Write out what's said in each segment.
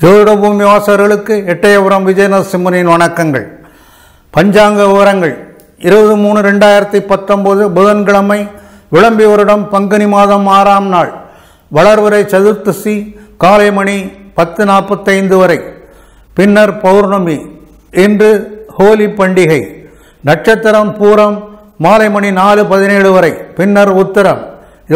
ஜோதிட பூமி வாசகர்களுக்கு எட்டயபுரம் விஜய நரசிம்மனின் வணக்கங்கள். பஞ்சாங்க விவரங்கள் 20-3-2019 புதன்கிழமை, விளம்பி வருடம் பங்குனி மாதம் 6ஆம் நாள், வளர்வரை சதுர்த்தசி, காலை மணி 10:45 வரை. பின்னர் பௌர்ணமி. இன்று ஹோலி பண்டிகை. நட்சத்திரம் பூரம், மாலை மணி 4:17 வரை. பின்னர் உத்திரம்.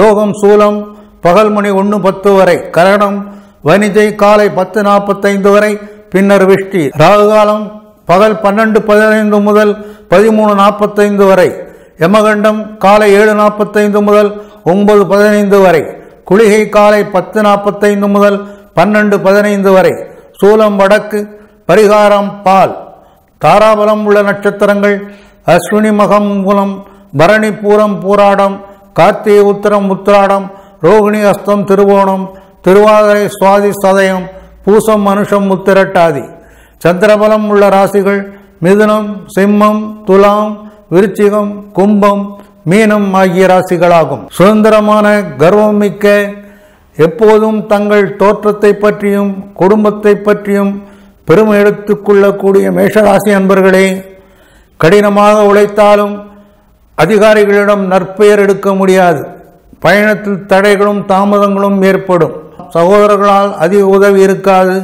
யோகம் சூலம், பகல் மணி 1:10 வரை. கரணம் வனிஜை, காலை 10:45 வரை. பின்னர் விஷ்டி. ராகுகாலம் பகல் 12:15 முதல் 13:45 வரை. யமகண்டம் காலை 7:45 முதல் 9:15 வரை. குளிகை காலை 10:45 முதல் 12:15 வரை. சூலம் வடக்கு. பரிகாரம் பால். தாராபலம் உள்ள நட்சத்திரங்கள் அஸ்வினி மகம் மூலம், பரணி பூரம் பூராடம், கார்த்திகை உத்திரம் உத்திராடம், ரோகிணி அஸ்தம் திருவோணம், திருவாதிரை சுவாதி சதயம், பூசம் மனுஷம் உத்திரட்டாதி. சந்திரபலம் உள்ள ராசிகள் மிதுனம், சிம்மம், துலாம், விருச்சிகம், கும்பம், மீனம் ஆகிய ராசிகளாகும். சுதந்திரமான கர்வம் மிக்க, எப்போதும் தங்கள் தோற்றத்தை பற்றியும் குடும்பத்தை பற்றியும் பெருமை எடுத்துக் கொள்ளக்கூடிய மேஷராசி அன்பர்களே, கடினமாக உழைத்தாலும் அதிகாரிகளிடம் நற்பெயர் எடுக்க முடியாது. பயணத்தில் தடைகளும் தாமதங்களும் ஏற்படும். சகோதரர்களால் அதிக உதவி இருக்காது.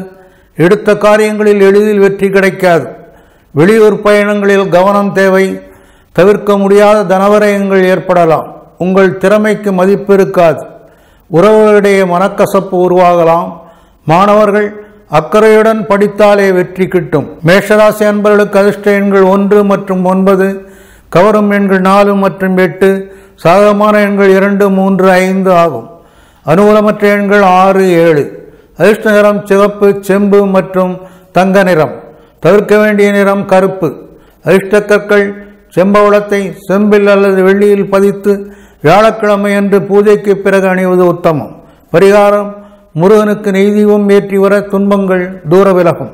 எடுத்த காரியங்களில் எளிதில் வெற்றி கிடைக்காது. வெளியூர் பயணங்களில் கவனம் தேவை. தவிர்க்க முடியாத தனவரயங்கள் ஏற்படலாம். உங்கள் திறமைக்கு மதிப்பு இருக்காது. உறவுகளிடையே மனக்கசப்பு உருவாகலாம். மாணவர்கள் அக்கறையுடன் படித்தாலே வெற்றி கிட்டும். மேஷராசி அன்பர்களுக்கு அதிர்ஷ்ட எண்கள் 1 மற்றும் 9, கவரும் எண்கள் 4 மற்றும் 8, சாதகமான எண்கள் 2, 3, 5 ஆகும். அனுகூலமற்ற எண்கள் 6, 7. அதிர்ஷ்ட நிறம் சிவப்பு, செம்பு மற்றும் தங்க நிறம். தவிர்க்க வேண்டிய நிறம் கருப்பு. அதிர்ஷ்ட கற்கள் செம்பவளத்தை செம்பில் அல்லது வெள்ளியில் பதித்து வியாழக்கிழமை அன்று பூஜைக்கு பிறகு அணிவது உத்தமம். பரிகாரம்: முருகனுக்கு நெய் தீபம் ஏற்றி வர துன்பங்கள் தூர விலகும்.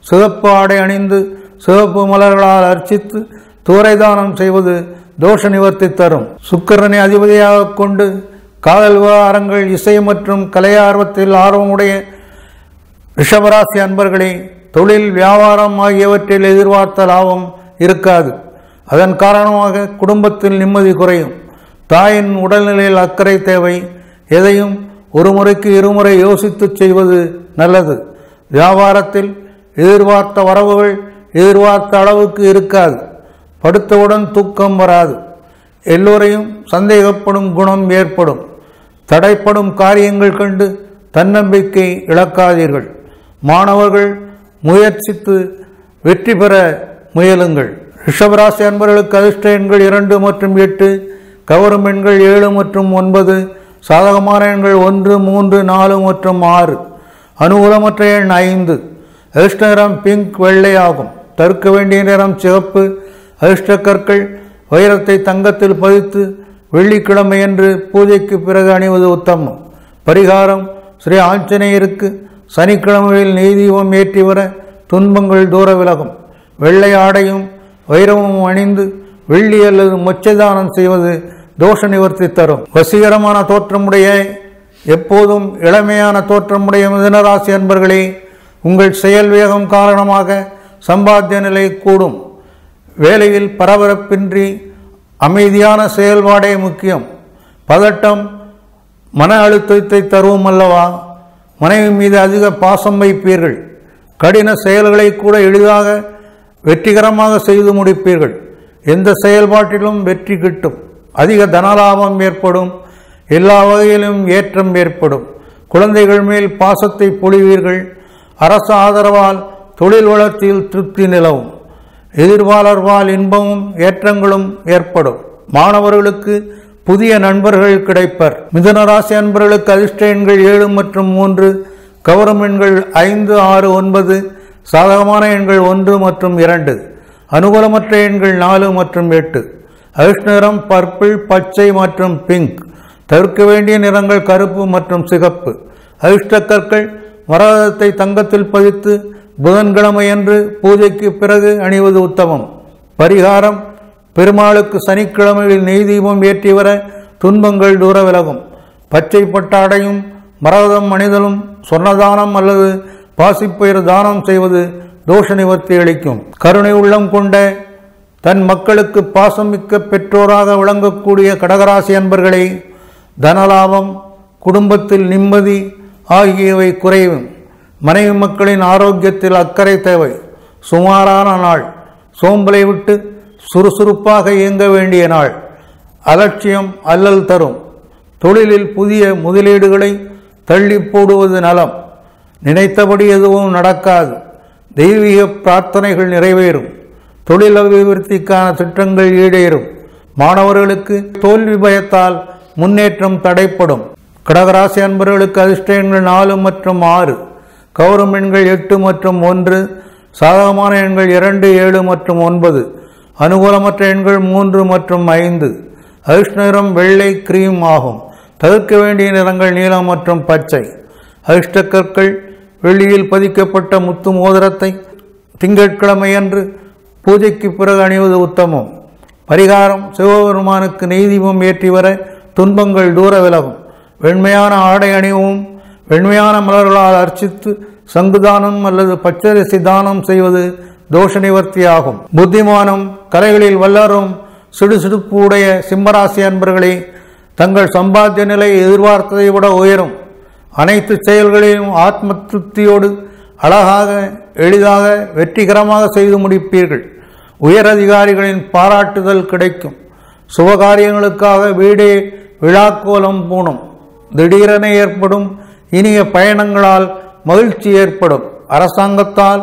சிவப்பு ஆடை அணிந்து சிவப்பு மலர்களால் அர்ச்சித்து தூரைதானம் செய்வது தோஷ நிவர்த்தி தரும். சுக்கிரனை அதிபதியாக கொண்டு காதல் விவகாரங்கள், இசை மற்றும் கலை ஆர்வத்தில் ஆர்வமுடைய ரிஷபராசி அன்பர்களே, தொழில் வியாபாரம் ஆகியவற்றில் எதிர்பார்த்த லாபம் இருக்காது. அதன் காரணமாக குடும்பத்தில் நிம்மதி குறையும். தாயின் உடல்நிலையில் அக்கறை தேவை. எதையும் ஒரு முறைக்கு இருமுறை யோசித்து செய்வது நல்லது. வியாபாரத்தில் எதிர்பார்த்த வரவுகள் எதிர்பார்த்த அளவுக்கு இருக்காது. படுத்தவுடன் தூக்கம் வராது. எல்லோரையும் சந்தேகப்படும் குணம் ஏற்படும். தடைப்படும் காரியங்கள் கண்டு தன்னம்பிக்கை இழக்காதீர்கள். மாணவர்கள் முயற்சித்து வெற்றி பெற முயலுங்கள். ரிஷபராசி அன்பர்களுக்கு அதிர்ஷ்ட எண்கள் 2 மற்றும் 8, கவரும் எண்கள் 7 மற்றும் 9, சாதகமான எண்கள் 1, 3, 4 மற்றும் 6. அனுகூலமற்ற எண் 5. அதிர்ஷ்ட நிறம் பிங்க், வெள்ளை ஆகும். தவிர்க்க வேண்டிய நிறம் சிவப்பு. அதிர்ஷ்ட கற்கள் வைரத்தை தங்கத்தில் பதித்து வெள்ளிக்கிழமையன்று பூஜைக்கு பிறகு அணிவது உத்தமம். பரிகாரம்: ஸ்ரீ ஆஞ்சநேயருக்கு சனிக்கிழமையில் நெய் தீபம் ஏற்றி வர துன்பங்கள் தூர விலகும். வெள்ளை ஆடையும் வைரமும் அணிந்து வெள்ளி அல்லது மொச்சைதானம் செய்வது தோஷ நிவர்த்தி தரும். வசீகரமான தோற்றமுடைய, எப்போதும் இளமையான தோற்றமுடைய மிதுனராசி அன்பர்களே, உங்கள் செயல் வேகம் காரணமாக சம்பாத்திய நிலை கூடும். வேலையில் பரபரப்பின்றி அமைதியான செயல்பாடே முக்கியம். பதட்டம் மன அழுத்தத்தை தருவும் அல்லவா? மனைவி மீது அதிக பாசம் வைப்பீர்கள். கடின செயல்களை கூட எளிதாக வெற்றிகரமாக செய்து முடிப்பீர்கள். எந்த செயல்பாட்டிலும் வெற்றி கிட்டும். அதிக தனலாபம் ஏற்படும். எல்லா வகையிலும் ஏற்றம் ஏற்படும். குழந்தைகள் மேல் பாசத்தை பொழிவீர்கள். அரசு ஆதரவால் தொழில் வளர்ச்சியில் திருப்தி நிலவும். எதிர்பாளர்வால் இன்பமும் ஏற்றங்களும் ஏற்படும். மாணவர்களுக்கு புதிய நண்பர்கள் கிடைப்பர். மிதுனராசி அன்பர்களுக்கு அதிர்ஷ்ட எண்கள் 7 மற்றும் 3, கவரும் எண்கள் 5, 6, 9, சாதகமான எண்கள் 1 மற்றும் 2. அனுகூலமற்ற எண்கள் 4 மற்றும் 8. அதிர்ஷ்ட நிறம் பர்பிள், பச்சை மற்றும் பிங்க். தவிர்க்க வேண்டிய நிறங்கள் கருப்பு மற்றும் சிகப்பு. அதிர்ஷ்ட கற்கள் மரகதத்தை தங்கத்தில் பதித்து புதன்கிழமையன்று பூஜைக்கு பிறகு அணிவது உத்தமம். பரிகாரம்: பெருமாளுக்கு சனிக்கிழமையில் நெய் தீபம் ஏற்றி வர துன்பங்கள் தூர விலகும். பச்சை பட்டாடையும் மரகதம் அணிதலும் சொர்ணதானம் அல்லது பாசிப்பயிறு தானம் செய்வது தோஷ நிவர்த்தி அளிக்கும். கருணை உள்ளம் கொண்ட தன் மக்களுக்கு பாசமிக்க பெற்றோராக விளங்கக்கூடிய கடகராசி அன்பர்களே, தனலாபம், குடும்பத்தில் நிம்மதி ஆகியவை குறையும். மனைவி மக்களின் ஆரோக்கியத்தில் அக்கறை தேவை. சுமாரான நாள். சோம்பலை விட்டு சுறுசுறுப்பாக இயங்க வேண்டிய நாள். அலட்சியம் அல்லல் தரும். தொழிலில் புதிய முதலீடுகளை தள்ளி போடுவது நலம். நினைத்தபடி எதுவும் நடக்காது. தெய்வீக பிரார்த்தனைகள் நிறைவேறும். தொழில் அபிவிருத்திக்கான திட்டங்கள் ஈடேறும். மாணவர்களுக்கு தோல்வி பயத்தால் முன்னேற்றம் தடைப்படும். கடகராசி அன்பர்களுக்கு அதிர்ஷ்ட எண்கள் 4 மற்றும் 6, கௌரும் எண்கள் 8 மற்றும் 1, சாதகமான எண்கள் 2, 7 மற்றும் 9, அனுகூலமற்ற எண்கள் 3 மற்றும் 5. அதிர்ஷ்ட நிறம் வெள்ளை கிரீம் ஆகும். தவிர்க்க வேண்டிய நிறங்கள் நீலம் மற்றும் பச்சை. அதிர்ஷ்ட கற்கள் வெள்ளியில் பதிக்கப்பட்ட முத்து மோதிரத்தை திங்கட்கிழமையன்று பூஜைக்கு பிறகு அணிவது உத்தமம். பரிகாரம்: சிவபெருமானுக்கு நெய் தீபம் ஏற்றி வர துன்பங்கள் தூர விலகும். வெண்மையான ஆடை அணிவும். வெண்மையான மலர்களால் அர்ச்சித்து சங்குதானம் அல்லது பச்சரிசி தானம் செய்வது தோஷ நிவர்த்தி ஆகும். புத்திமானம், கலைகளில் வல்லரும் சிடுசிடுப்பு உடைய சிம்மராசி அன்பர்களே, தங்கள் சம்பாத்திய நிலை எதிர்பார்த்ததை விட உயரும். அனைத்து செயல்களையும் ஆத்ம திருப்தியோடு அழகாக, எளிதாக, வெற்றிகரமாக செய்து முடிப்பீர்கள். உயர் அதிகாரிகளின் பாராட்டுதல் கிடைக்கும். சுபகாரியங்களுக்காக வீடே விழாக்கோலம் பூணும். திடீரென ஏற்படும் இனிய பயணங்களால் மகிழ்ச்சி ஏற்படும். அரசாங்கத்தால்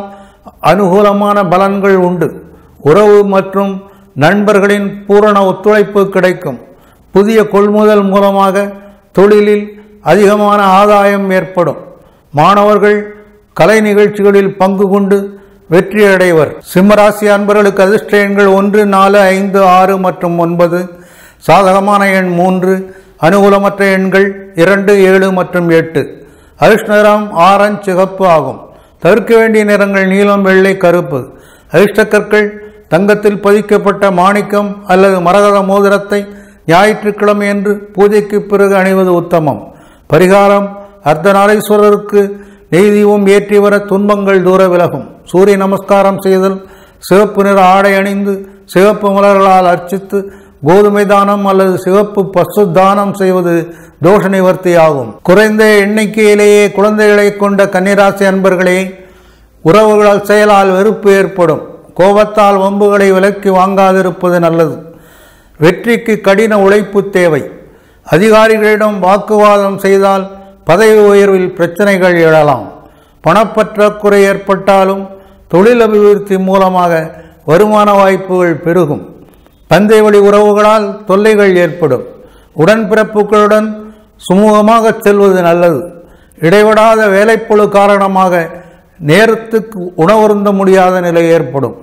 அனுகூலமான பலன்கள் உண்டு. உறவு மற்றும் நண்பர்களின் பூரண ஒத்துழைப்பு கிடைக்கும். புதிய கொள்முதல் மூலமாக தொழிலில் அதிகமான ஆதாயம் ஏற்படும். மாணவர்கள் கலை நிகழ்ச்சிகளில் பங்கு கொண்டு வெற்றி அடைவர். சிம்மராசி அன்பர்களுக்கு அதிர்ஷ்ட எண்கள் 1, 4, 5, 6 மற்றும் 9, சாதகமான எண் 3, அனுகூலமற்ற எண்கள் 2, 7 மற்றும் 8. அதிர்ஷ்ட நிறம் ஆரஞ்சு சிகப்பு ஆகும். தவிர்க்க வேண்டிய நிறங்கள் நீலம், வெள்ளை, கருப்பு. அதிர்ஷ்ட கற்கள் தங்கத்தில் பதிக்கப்பட்ட மாணிக்கம் அல்லது மரகத மோதிரத்தை ஞாயிற்றுக்கிழமை என்று பூஜைக்கு பிறகு அணிவது உத்தமம். பரிகாரம்: அர்த்தநாரீஸ்வரருக்கு நெய் தீபம் ஏற்றி வர துன்பங்கள் தூர விலகும். சூரிய நமஸ்காரம் செய்தல், சிவப்பு நிற ஆடை அணிந்து சிவப்பு மலர்களால் அர்ச்சித்து கோதுமை தானம் அல்லது சிவப்பு பசு தானம் செய்வது தோஷ நிவர்த்தி ஆகும். குறைந்த எண்ணிக்கையிலேயே குழந்தைகளை கொண்ட கன்னிராசி அன்பர்களே, உறவுகளால் செயலால் வெறுப்பு ஏற்படும். கோபத்தால் வம்புகளை விலக்கி வாங்காதிருப்பது நல்லது. வெற்றிக்கு கடின உழைப்பு தேவை. அதிகாரிகளிடம் வாக்குவாதம் செய்தால் பதவி உயர்வில் பிரச்சனைகள் எழலாம். பணப்பற்றாக்குறை ஏற்பட்டாலும் தொழில் அபிவிருத்தி மூலமாக வருமான வாய்ப்புகள் பெருகும். தந்தை வழி உறவுகளால் தொல்லைகள் ஏற்படும். உடன்பிறப்புகளுடன் சுமூகமாக செல்வது நல்லது. இடைவிடாத வேலைப்பளு காரணமாக நேரத்துக்கு உணவருந்த முடியாத நிலை ஏற்படும்.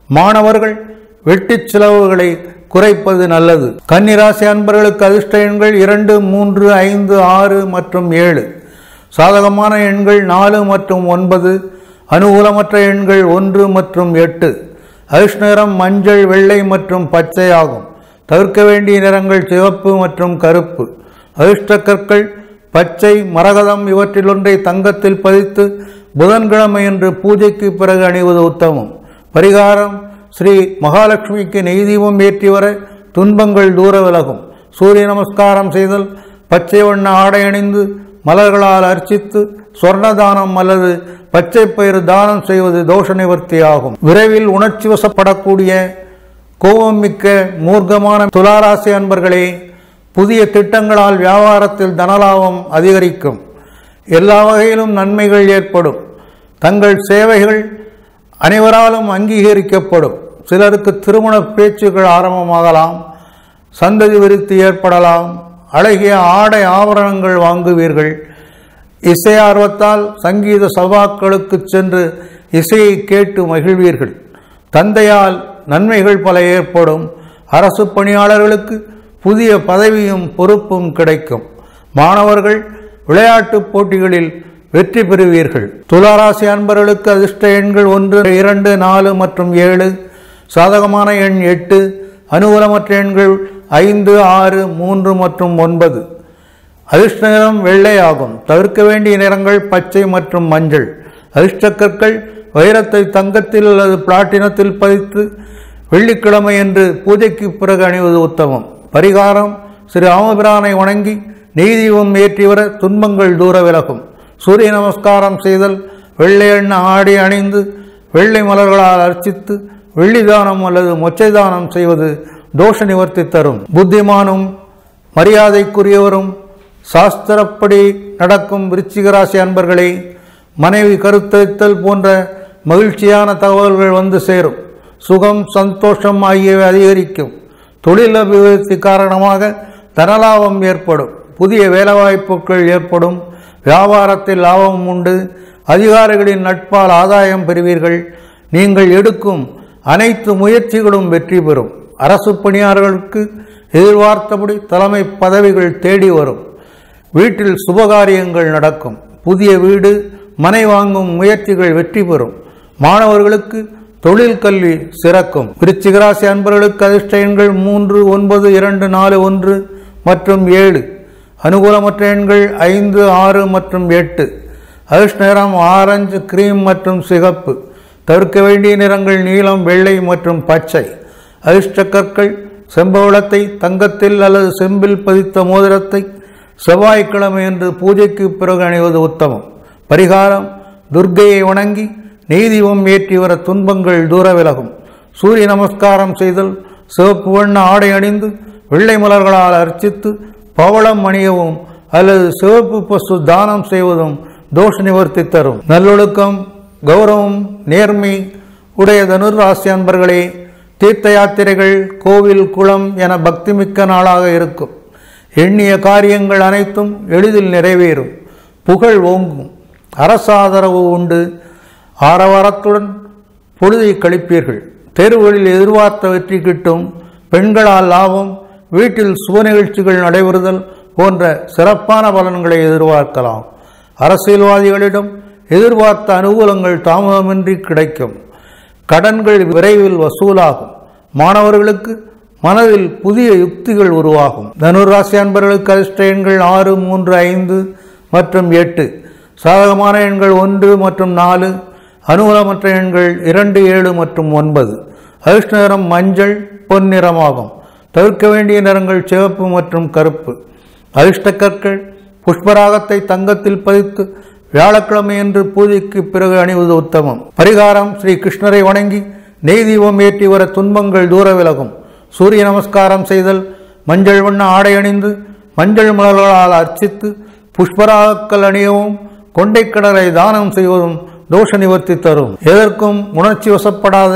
மாணவர்கள் வெட்டி செலவுகளை குறைப்பது நல்லது. கன்னிராசி அன்பர்களுக்கு அதிர்ஷ்ட எண்கள் 2, 3, 5, 6 மற்றும் 7, சாதகமான எண்கள் 4 மற்றும் 9, அனுகூலமற்ற எண்கள் 1 மற்றும் 8. அதிர்ஷ்ட நிறம் மஞ்சள், வெள்ளை மற்றும் பச்சை ஆகும். தவிர்க்க வேண்டிய நிறங்கள் சிவப்பு மற்றும் கருப்பு. அதிர்ஷ்ட கற்கள் பச்சை, மரகதம் இவற்றிலொன்றை தங்கத்தில் பதித்து புதன்கிழமை என்று பூஜைக்கு பிறகு அணிவது உத்தமம். பரிகாரம்: ஸ்ரீ மகாலட்சுமிக்கு நெய் தீபம் ஏற்றி வர துன்பங்கள் தூர விலகும். சூரிய நமஸ்காரம் செய்தல், பச்சை வண்ண ஆடை அணிந்து மலர்களால் அர்ச்சித்து சொர்ணதானம் அல்லது பச்சை பயிறு தானம் செய்வது தோஷ நிவர்த்தி ஆகும். விரைவில் உணர்ச்சி வசப்படக்கூடிய கோபம் மிக்க மூர்க்கமான துளாராசி அன்பர்களே, புதிய திட்டங்களால் வியாபாரத்தில் தனலாபம் அதிகரிக்கும். எல்லா வகையிலும் நன்மைகள் ஏற்படும். தங்கள் சேவைகள் அனைவராலும் அங்கீகரிக்கப்படும். சிலருக்கு திருமண பேச்சுக்கள் ஆரம்பமாகலாம். சந்ததி விருத்தி ஏற்படலாம். அழகிய ஆடை ஆபரணங்கள் வாங்குவீர்கள். இசை ஆர்வத்தால் சங்கீத சபாக்களுக்கு சென்று இசையை கேட்டு மகிழ்வீர்கள். தந்தையால் நன்மைகள் பல ஏற்படும். அரசு பணியாளர்களுக்கு புதிய பதவியும் பொறுப்பும் கிடைக்கும். மாணவர்கள் விளையாட்டுப் போட்டிகளில் வெற்றி பெறுவீர்கள். துளாராசி அன்பர்களுக்கு அதிர்ஷ்ட எண்கள் 1, 2, 4 மற்றும் 7, சாதகமான எண் 8, அனுகூலமற்ற எண்கள் 5, 6, 3 மற்றும் 9. அதிர்ஷ்ட நிறம் வெள்ளை ஆகும். தவிர்க்க வேண்டிய நிறங்கள் பச்சை மற்றும் மஞ்சள். அதிர்ஷ்டக்கற்கள் வைரத்தை தங்கத்தில் அல்லது பிளாட்டினத்தில் பதித்து வெள்ளிக்கிழமை என்று பூஜைக்கு பிறகு அணிவது உத்தமம். பரிகாரம்: ஸ்ரீ ராமபிரானை வணங்கி நெய் தீபம் ஏற்றி வர துன்பங்கள் தூர விலகும். சூரிய நமஸ்காரம் செய்தல், வெள்ளை எண்ண ஆடை அணிந்து வெள்ளை மலர்களால் அர்ச்சித்து வெள்ளி தானம் அல்லது மொச்சை தானம் செய்வது தோஷ நிவர்த்தி தரும். புத்திமானும் மரியாதைக்குரியவரும் சாஸ்திரப்படி நடக்கும் விருச்சிக ராசி அன்பர்களே, மனைவி கருத்தரித்தல் போன்ற மகிழ்ச்சியான தகவல்கள் வந்து சேரும். சுகம், சந்தோஷம் ஆகியவை அதிகரிக்கும். தொழில் அபிவிருத்தி காரணமாக தனலாபம் ஏற்படும். புதிய வேலைவாய்ப்புகள் ஏற்படும். வியாபாரத்தில் லாபம் உண்டு. அதிகாரிகளின் நட்பால் ஆதாயம் பெறுவீர்கள். நீங்கள் எடுக்கும் அனைத்து முயற்சிகளும் வெற்றி பெறும். அரசு பணியாளர்களுக்கு எதிர்பார்த்தபடி தலைமை பதவிகள் தேடி வரும். வீட்டில் சுபகாரியங்கள் நடக்கும். புதிய வீடு, மனை வாங்கும் முயற்சிகள் வெற்றி பெறும். மாணவர்களுக்கு தொழில் கல்வி சிறக்கும். விருச்சிக ராசி அன்பர்களுக்கு அதிர்ஷ்ட எண்கள் 3, 9, 2, 4, 1 மற்றும் 7. அனுகூலமற்ற எண்கள் 5, 6 மற்றும் 8. அதிர்ஷ்ட நிறம் ஆரஞ்சு, கிரீம் மற்றும் சிகப்பு. தவிர்க்க வேண்டிய நிறங்கள் நீலம், வெள்ளை மற்றும் பச்சை. அதிர்ஷ்ட கற்கள்: செம்பவளத்தை தங்கத்தில் அல்லது செம்பில் பதித்த மோதிரத்தை செவ்வாய்க்கிழமை என்று பூஜைக்கு பிறகு அணிவது உத்தமம். பரிகாரம்: துர்க்கையை வணங்கி நெய் தீபம் ஏற்றி வர துன்பங்கள் தூர விலகும். சூரிய நமஸ்காரம் செய்தல், சிவப்பு வண்ண ஆடை அணிந்து வெள்ளை மலர்களால் அர்ச்சித்து பவளம் அணியவும் அல்லது சிவப்பு பசு தானம் செய்வதும் தோஷ நிவர்த்தி தரும். நல்லொழுக்கம், கௌரவம், நேர்மை உடைய தனுர் ராசி அன்பர்களே, தீர்த்த யாத்திரைகள், கோவில், குளம் என பக்திமிக்க நாளாக இருக்கும். எண்ணிய காரியங்கள் அனைத்தும் எளிதில் நிறைவேறும். புகழ் ஓங்கும். அரசாதரவு உண்டு. ஆரவாரத்துடன் பொழுதை கழிப்பீர்கள். தேர்வுகளில் எதிர்பார்த்த வெற்றி கிட்டும். பெண்களால் லாபம். வீட்டில் சுப நிகழ்ச்சிகள் நடைபெறுதல் போன்ற சிறப்பான பலன்களை எதிர்பார்க்கலாம். அரசியல்வாதிகளிடம் எதிர்பார்த்த அனுகூலங்கள் தாமதமின்றி கிடைக்கும். கடன்கள் விரைவில் வசூலாகும். மாணவர்களுக்கு மனதில் புதிய யுக்திகள் உருவாகும். தனுர் ராசி அன்பர்களுக்கு அதிர்ஷ்ட எண்கள் 6, 3, 5 மற்றும் 8. சாதகமான எண்கள் 1 மற்றும் 4. அனுகூலமற்ற எண்கள் 2, 7 மற்றும் 9. அதிர்ஷ்ட நிறம் மஞ்சள், பொன்னிறமாகும். தவிர்க்க வேண்டிய நிறங்கள் சிவப்பு மற்றும் கருப்பு. அதிர்ஷ்ட கற்கள்: புஷ்பராகத்தை தங்கத்தில் பதித்து வியாழக்கிழமை என்று பூஜைக்கு பிறகு அணிவது உத்தமம். பரிகாரம்: ஸ்ரீ கிருஷ்ணரை வணங்கி நெய் தீபம் ஏற்றி வர துன்பங்கள் தூர விலகும். சூரிய நமஸ்காரம் செய்தல், மஞ்சள் வண்ண ஆடை அணிந்து மஞ்சள் மலர்களால் அர்ச்சித்து புஷ்பராகக்கள் அணியவும் கொண்டைக்கடலை தானம் செய்வதும் தோஷ நிவர்த்தி தரும். எதற்கும் உணர்ச்சி வசப்படாத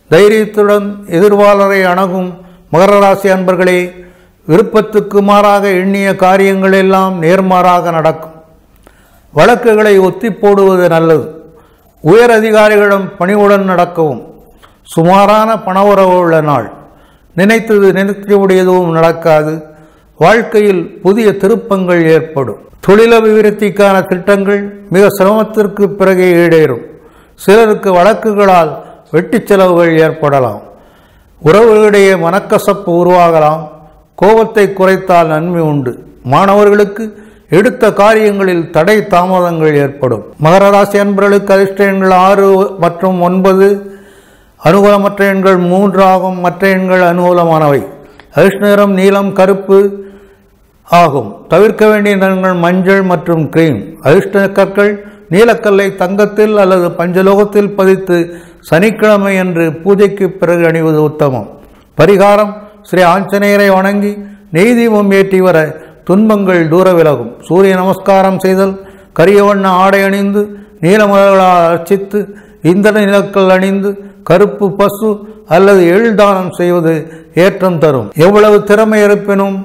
தைரியத்துடன் எதிர்வாளரை அணுகும் மகர ராசி அன்பர்களே, விருப்பத்துக்கு மாறாக எண்ணிய காரியங்கள் எல்லாம் நேர்மாறாக நடக்கும். வழக்குகளை ஒத்தி போடுவது நல்லது. உயர் அதிகாரிகளிடம் பணிவுடன் நடக்கவும். சுமாரான பணவரவு உள்ள நாள். நினைத்தது நினைத்தபடி எதுவும் நடக்காது. வாழ்க்கையில் புதிய திருப்பங்கள் ஏற்படும். தொழில் அபிவிருத்திக்கான திட்டங்கள் மிக சிரமத்திற்கு பிறகே ஈடேறும். சிலருக்கு வழக்குகளால் வெட்டி செலவுகள் ஏற்படலாம். உறவுகளிடையே மனக்கசப்பு உருவாகலாம். கோபத்தை குறைத்தால் நன்மை உண்டு. மாணவர்களுக்கு எடுத்த காரியங்களில் தடை தாமதங்கள் ஏற்படும். மகர ராசி அன்பர்களுக்கு அதிர்ஷ்ட எண்கள் 6 மற்றும் 9. அனுகூலமற்ற எண்கள் 3 ஆகும். மற்ற எண்கள் அனுகூலமானவை. அதிர்ஷ்ட நிறம் நீலம், கருப்பு ஆகும். தவிர்க்க வேண்டிய நிறங்கள் மஞ்சள் மற்றும் கிரீம். அதிர்ஷ்ட கற்கள்: நீலக்கல்லை தங்கத்தில் அல்லது பஞ்சலோகத்தில் பதித்து சனிக்கிழமை என்று பூஜைக்கு பிறகு அணிவது உத்தமம். பரிகாரம்: ஸ்ரீ ஆஞ்சநேயரை வணங்கி நெய் தீபம் ஏற்றி வர துன்பங்கள் தூர விலகும். சூரிய நமஸ்காரம் செய்தல், கரிய வண்ண ஆடை அணிந்து நீலமலர்களால் அர்ச்சித்து இந்திர நிலக்கல் அணிந்து கருப்பு பசு அல்லது எழுதானம் செய்வது ஏற்றம் தரும். எவ்வளவு திறமை இருப்பினும்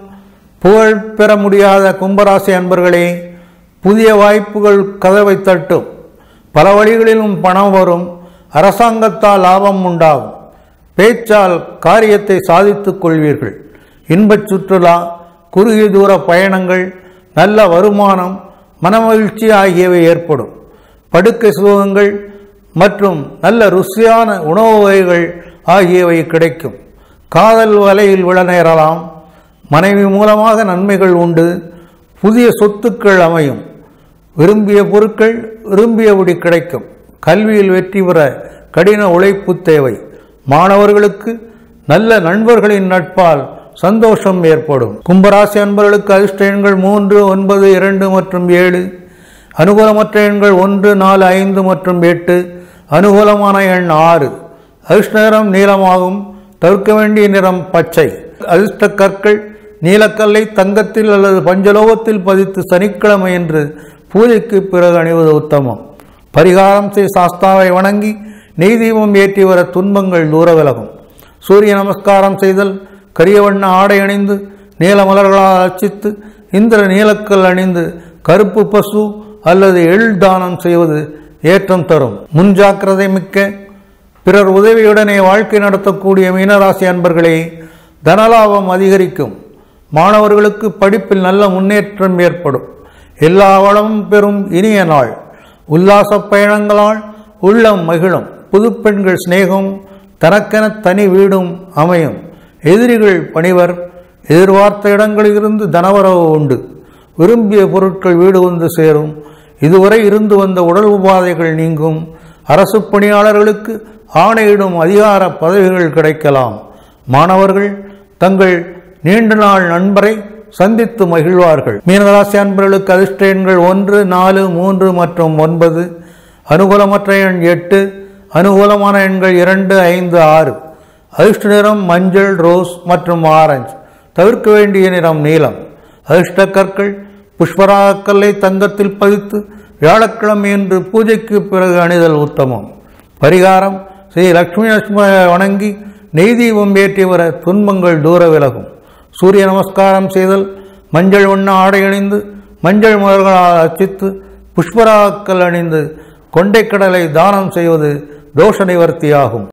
புகழ் பெற முடியாத கும்பராசி அன்பர்களே, புதிய வாய்ப்புகள் கதவை தட்டும். பல வழிகளிலும் பணம் வரும். அரசாங்கத்தால் லாபம் உண்டாகும். பேச்சால் காரியத்தை சாதித்துக் கொள்வீர்கள். இன்பச் சுற்றுலா, குறுகிய தூர பயணங்கள், நல்ல வருமானம், மனமகிழ்ச்சி ஆகியவை ஏற்படும். படுக்கை சுகங்கள் மற்றும் நல்ல ருசியான உணவு வகைகள் ஆகியவை கிடைக்கும். காதல் வலையில் விழ நேரலாம். மனைவி மூலமாக நன்மைகள் உண்டு. புதிய சொத்துக்கள் அமையும். விரும்பிய பொருட்கள் விரும்பியபடி கிடைக்கும். கல்வியில் வெற்றி பெற கடின உழைப்பு தேவை. மாணவர்களுக்கு நல்ல நண்பர்களின் நட்பால் சந்தோஷம் ஏற்படும். கும்பராசி அன்பர்களுக்கு அதிர்ஷ்ட எண்கள் 3, 9, 2 மற்றும் 7. அனுகூலமற்ற எண்கள் 1, 4, 5 மற்றும் 8. அனுகூலமான எண் 6. அதிர்ஷ்ட நிறம் நீலமாகும். தவிர்க்க வேண்டிய நிறம் பச்சை. அதிர்ஷ்ட கற்கள் நீலக்கல்லை தங்கத்தில் அல்லது பஞ்சலோகத்தில் பதித்து சனிக்கிழமை என்று பூஜைக்கு பிறகு அணிவது உத்தமம். பரிகாரம் செய் சாஸ்தாவை வணங்கி நெய் தீபம் ஏற்றி வர துன்பங்கள் தூர விலகும். சூரிய நமஸ்காரம் செய்தல், கரிய வண்ண ஆடை அணிந்து நீல மலர்களால் அர்ச்சித்து இந்திர நீலக்கல் அணிந்து கருப்பு பசு அல்லது எள் தானம் செய்வது ஏற்றம் தரும். முன்ஜாக்கிரதை மிக்க பிறர் உதவியுடனே வாழ்க்கை நடத்தக்கூடிய மீனராசி அன்பர்களே, தனலாபம் அதிகரிக்கும். மாணவர்களுக்கு படிப்பில் நல்ல முன்னேற்றம் ஏற்படும். எல்லா வளமும் பெறும் இனிய நாள். உல்லாச பயணங்களால் உள்ளம் மகிழும். புதுப்பெண்கள் சிநேகம், தனக்கென தனி வீடும் அமையும். எதிரிகள் பணிவர். எதிர்பார்த்த இடங்களிலிருந்து தனவரவு உண்டு. விரும்பிய பொருட்கள் வீடு வந்து சேரும். இதுவரை இருந்து வந்த உடல் உபாதைகள் நீங்கும். அரசு பணியாளர்களுக்கு ஆணையிடும் அதிகார பதவிகள் கிடைக்கலாம். மாணவர்கள் தங்கள் நீண்ட நாள் நண்பரை சந்தித்து மகிழ்வார்கள். மீனராசி அன்பர்களுக்கு அதிர்ஷ்ட எண்கள் 1, 4, 3 மற்றும் 9. அனுகூலமற்ற எண் 8. அனுகூலமான எண்கள் 2, 5, 6. அதிர்ஷ்ட நிறம் மஞ்சள், ரோஸ் மற்றும் ஆரஞ்சு. தவிர்க்க வேண்டிய நிறம் நீலம். அதிர்ஷ்ட கற்கள் புஷ்பராகக்கல்லை தங்கத்தில் பதித்து வியாழக்கிழமை என்று பூஜைக்கு பிறகு அணிதல் உத்தமம். பரிகாரம் ஸ்ரீ லட்சுமி நரசிம்மரை வணங்கி நெய் தீபம் ஏற்றி வர துன்பங்கள் தூர விலகும். சூரிய நமஸ்காரம் செய்தல், மஞ்சள் வண்ண ஆடை அணிந்து மஞ்சள் மலர்களால் அர்ச்சித்து புஷ்பராகக்கல் அணிந்து கொண்டைக்கடலை தானம் செய்வது தோஷ நிவர்த்தியாகும்.